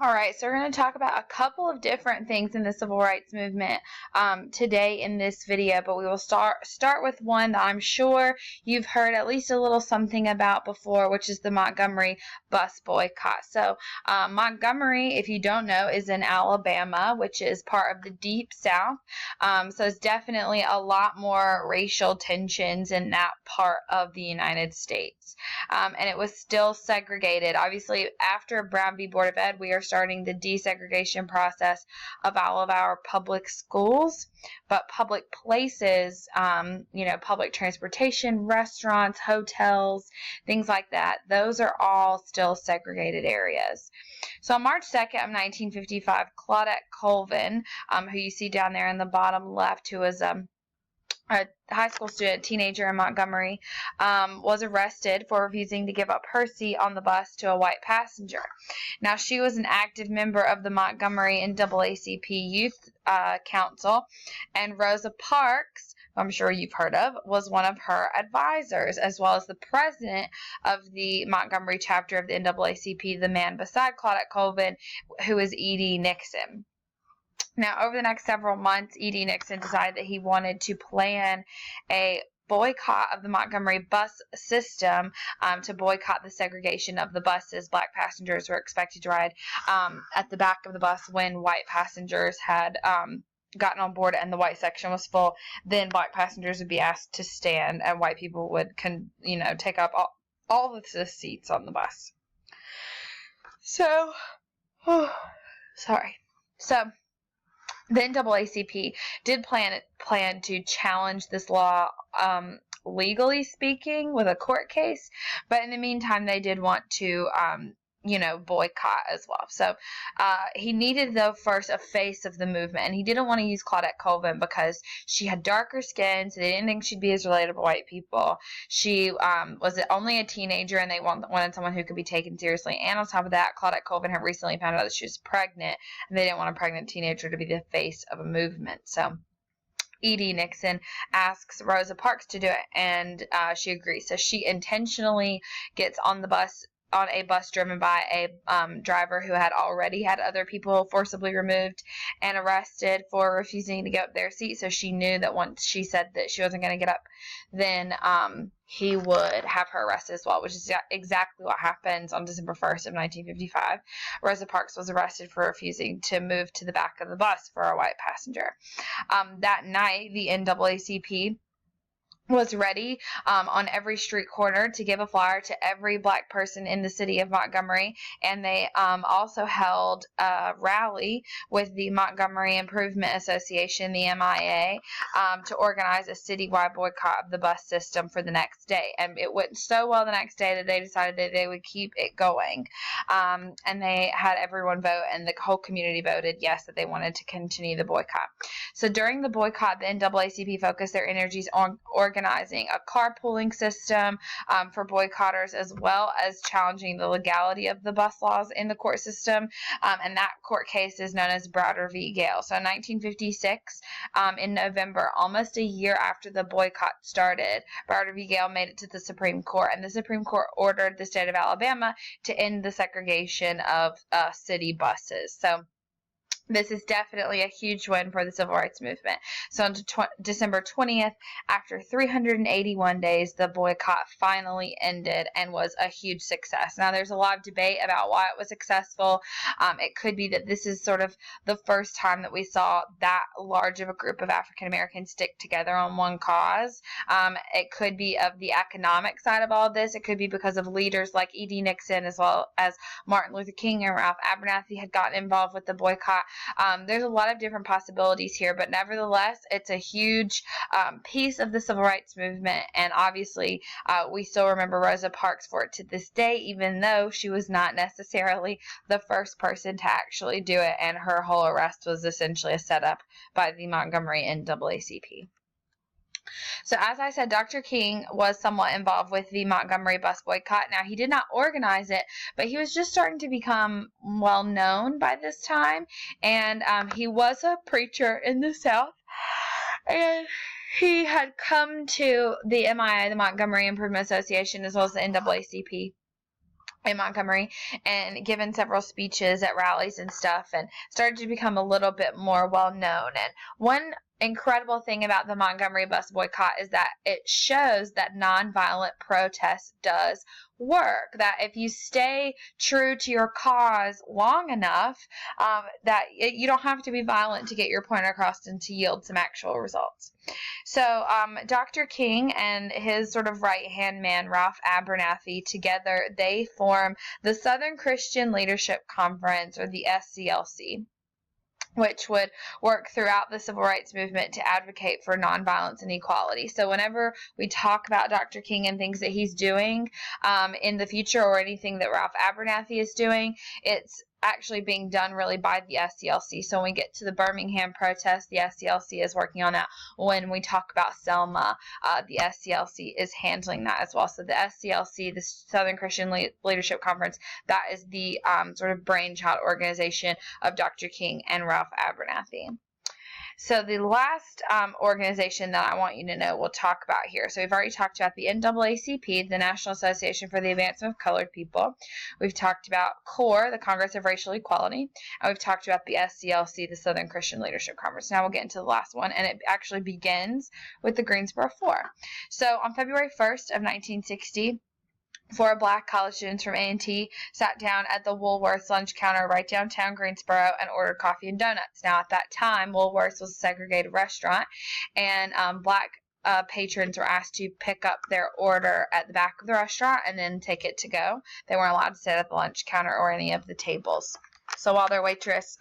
All right, so we're going to talk about a couple of different things in the civil rights movement today in this video, but we will start with one that I'm sure you've heard at least a little something about before, which is the Montgomery bus boycott. So Montgomery, if you don't know, is in Alabama, which is part of the Deep South. So it's definitely a lot more racial tensions in that part of the United States. And it was still segregated. Obviously, after Brown v. Board of Ed, we are starting the desegregation process of all of our public schools, but public places, public transportation, restaurants, hotels, things like that, those are all still segregated areas. So on March 2nd of 1955, Claudette Colvin, who you see down there in the bottom left, who was a high school student, teenager in Montgomery, was arrested for refusing to give up her seat on the bus to a white passenger. Now, she was an active member of the Montgomery NAACP Youth Council, and Rosa Parks, who I'm sure you've heard of, was one of her advisors, as well as the president of the Montgomery chapter of the NAACP, the man beside Claudette Colvin, who is E.D. Nixon. Now, over the next several months, E.D. Nixon decided that he wanted to plan a boycott of the Montgomery bus system to boycott the segregation of the buses. Black passengers were expected to ride at the back of the bus when white passengers had gotten on board and the white section was full. Then black passengers would be asked to stand, and white people would take up all of the seats on the bus. So, sorry. So, the NAACP did plan to challenge this law, legally speaking, with a court case, but in the meantime, they did want to, boycott as well. So he needed, though, first a face of the movement, and he didn't want to use Claudette Colvin because she had darker skin, so they didn't think she'd be as relatable to white people. She was only a teenager, and they wanted someone who could be taken seriously. And on top of that, Claudette Colvin had recently found out that she was pregnant, and they didn't want a pregnant teenager to be the face of a movement. So E.D. Nixon asks Rosa Parks to do it, and she agrees. So she intentionally gets on a bus driven by a driver who had already had other people forcibly removed and arrested for refusing to give up their seat. So she knew that once she said that she wasn't going to get up, then he would have her arrested as well, which is exactly what happens on December 1st of 1955. Rosa Parks was arrested for refusing to move to the back of the bus for a white passenger. That night, the NAACP was ready on every street corner to give a flyer to every black person in the city of Montgomery, and they also held a rally with the Montgomery Improvement Association, the MIA, to organize a citywide boycott of the bus system for the next day. And it went so well the next day that they decided that they would keep it going, and they had everyone vote, and the whole community voted yes, that they wanted to continue the boycott. So during the boycott, the NAACP focused their energies on organizing a carpooling system for boycotters, as well as challenging the legality of the bus laws in the court system. And that court case is known as Browder v. Gale. So in 1956, in November, almost a year after the boycott started, Browder v. Gale made it to the Supreme Court, and the Supreme Court ordered the state of Alabama to end the segregation of city buses. So this is definitely a huge win for the civil rights movement. So on December 20th, after 381 days, the boycott finally ended and was a huge success. Now, there's a lot of debate about why it was successful. It could be that this is sort of the first time that we saw that large of a group of African Americans stick together on one cause. It could be of the economic side of all of this. It could be because of leaders like E.D. Nixon, as well as Martin Luther King and Ralph Abernathy had gotten involved with the boycott. There's a lot of different possibilities here, but nevertheless, it's a huge piece of the civil rights movement, and obviously we still remember Rosa Parks for it to this day, even though she was not necessarily the first person to actually do it, and her whole arrest was essentially a setup by the Montgomery NAACP. So as I said, Dr. King was somewhat involved with the Montgomery bus boycott. Now, he did not organize it, but he was just starting to become well known by this time, and he was a preacher in the South, and he had come to the MIA, the Montgomery Improvement Association, as well as the NAACP, in Montgomery, and given several speeches at rallies and stuff, and started to become a little bit more well known. And one incredible thing about the Montgomery bus boycott is that it shows that nonviolent protest does work, that if you stay true to your cause long enough, you don't have to be violent to get your point across and to yield some actual results. So Dr. King and his sort of right-hand man, Ralph Abernathy, together, they form the Southern Christian Leadership Conference, or the SCLC, which would work throughout the civil rights movement to advocate for nonviolence and equality. So whenever we talk about Dr. King and things that he's doing in the future, or anything that Ralph Abernathy is doing, it's actually being done really by the SCLC. So when we get to the Birmingham protest, the SCLC is working on that. When we talk about Selma, the SCLC is handling that as well. So the SCLC, the Southern Christian Leadership Conference, that is the sort of brainchild organization of Dr. King and Ralph Abernathy. So the last organization that I want you to know we'll talk about here. So we've already talked about the NAACP, the National Association for the Advancement of Colored People. We've talked about CORE, the Congress of Racial Equality. And we've talked about the SCLC, the Southern Christian Leadership Conference. Now we'll get into the last one, and it actually begins with the Greensboro Four. So on February 1st of 1960, 4 black college students from A&T sat down at the Woolworth's lunch counter right downtown Greensboro and ordered coffee and donuts. Now, at that time, Woolworth's was a segregated restaurant, and black patrons were asked to pick up their order at the back of the restaurant and then take it to go. They weren't allowed to sit at the lunch counter or any of the tables. So while their waitress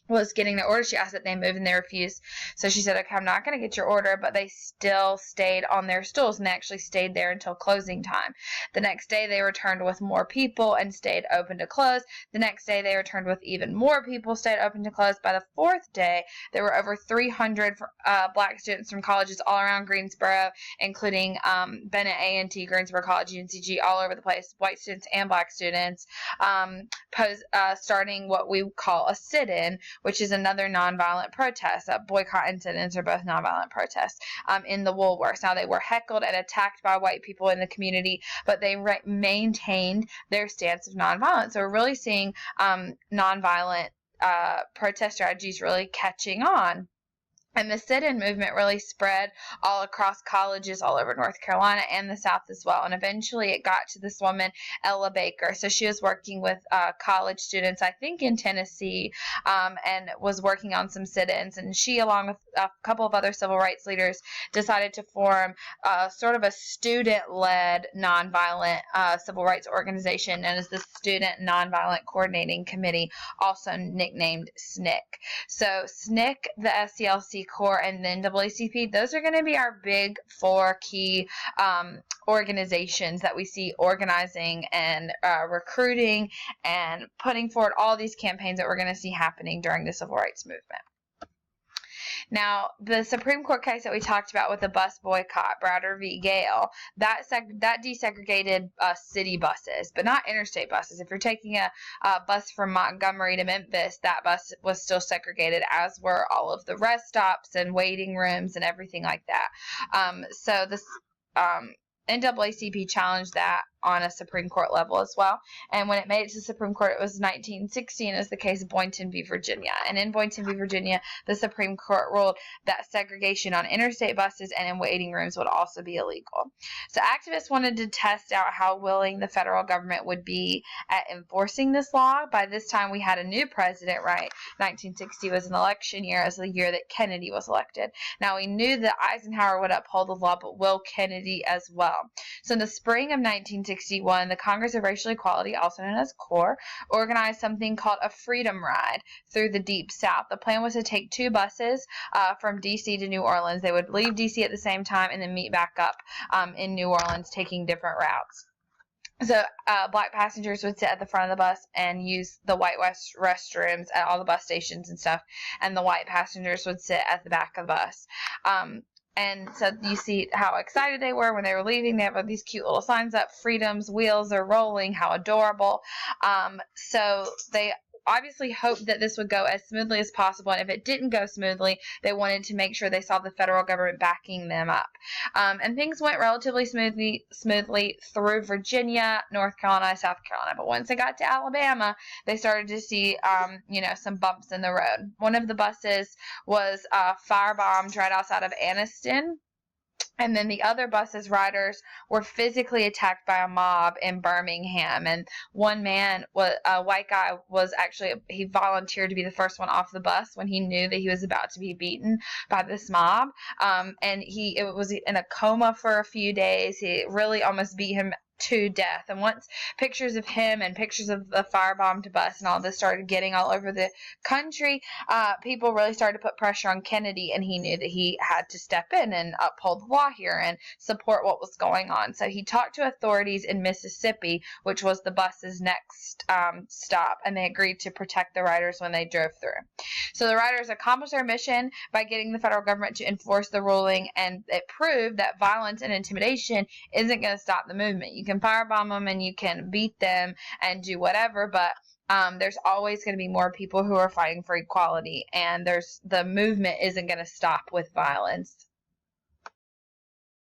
was getting their order, she asked that they move, and they refused. So she said, okay, I'm not going to get your order, but they still stayed on their stools, and they actually stayed there until closing time. The next day, they returned with more people and stayed open to close. The next day, they returned with even more people, stayed open to close. By the 4th day, there were over 300 black students from colleges all around Greensboro, including Bennett, A&T, Greensboro College, UNCG, all over the place, white students and black students, starting what we call a sit-in, which is another nonviolent protest. Boycott incidents are both nonviolent protests in the Woolworths. Now, they were heckled and attacked by white people in the community, but they maintained their stance of nonviolence. So we're really seeing nonviolent protest strategies really catching on. And the sit-in movement really spread all across colleges all over North Carolina and the South as well. And eventually it got to this woman, Ella Baker. So she was working with college students, I think in Tennessee, and was working on some sit-ins. And she, along with a couple of other civil rights leaders, decided to form sort of a student-led nonviolent civil rights organization known as the Student Nonviolent Coordinating Committee, also nicknamed SNCC. So SNCC, the SCLC, CORE, and the NAACP, those are going to be our big 4 key organizations that we see organizing and recruiting and putting forward all these campaigns that we're going to see happening during the civil rights movement. Now, the Supreme Court case that we talked about with the bus boycott, Browder v. Gale, that desegregated city buses, but not interstate buses. If you're taking a bus from Montgomery to Memphis, that bus was still segregated, as were all of the rest stops and waiting rooms and everything like that. So this NAACP challenged that on a Supreme Court level as well. And when it made it to the Supreme Court, it was 1916 as the case of Boynton v. Virginia. And in Boynton v. Virginia, the Supreme Court ruled that segregation on interstate buses and in waiting rooms would also be illegal. So activists wanted to test out how willing the federal government would be at enforcing this law. By this time, we had a new president, right? 1960 was an election year, as the year that Kennedy was elected. Now, we knew that Eisenhower would uphold the law, but will Kennedy as well? So in the spring of 1961, the Congress of Racial Equality, also known as CORE, organized something called a Freedom Ride through the Deep South. The plan was to take 2 buses from D.C. to New Orleans. They would leave D.C. at the same time and then meet back up in New Orleans, taking different routes. So black passengers would sit at the front of the bus and use the white restrooms at all the bus stations and stuff, and the white passengers would sit at the back of the bus. And so you see how excited they were when they were leaving. They have these cute little signs up, freedom's wheels are rolling, how adorable. So they obviously hoped that this would go as smoothly as possible. And if it didn't go smoothly, they wanted to make sure they saw the federal government backing them up. And things went relatively smoothly through Virginia, North Carolina, South Carolina. But once they got to Alabama, they started to see, some bumps in the road. One of the buses was firebombed right outside of Anniston. And then the other bus's riders were physically attacked by a mob in Birmingham. And one man, a white guy, he volunteered to be the first one off the bus when he knew that he was about to be beaten by this mob. And he was in a coma for a few days. He really almost beat him to death. And once pictures of him and pictures of the firebombed bus and all this started getting all over the country, people really started to put pressure on Kennedy, and he knew that he had to step in and uphold the law here and support what was going on. So he talked to authorities in Mississippi, which was the bus's next stop, and they agreed to protect the riders when they drove through. So the riders accomplished their mission by getting the federal government to enforce the ruling, and it proved that violence and intimidation isn't going to stop the movement. You can firebomb them and you can beat them and do whatever, but there's always going to be more people who are fighting for equality, and the movement isn't going to stop with violence.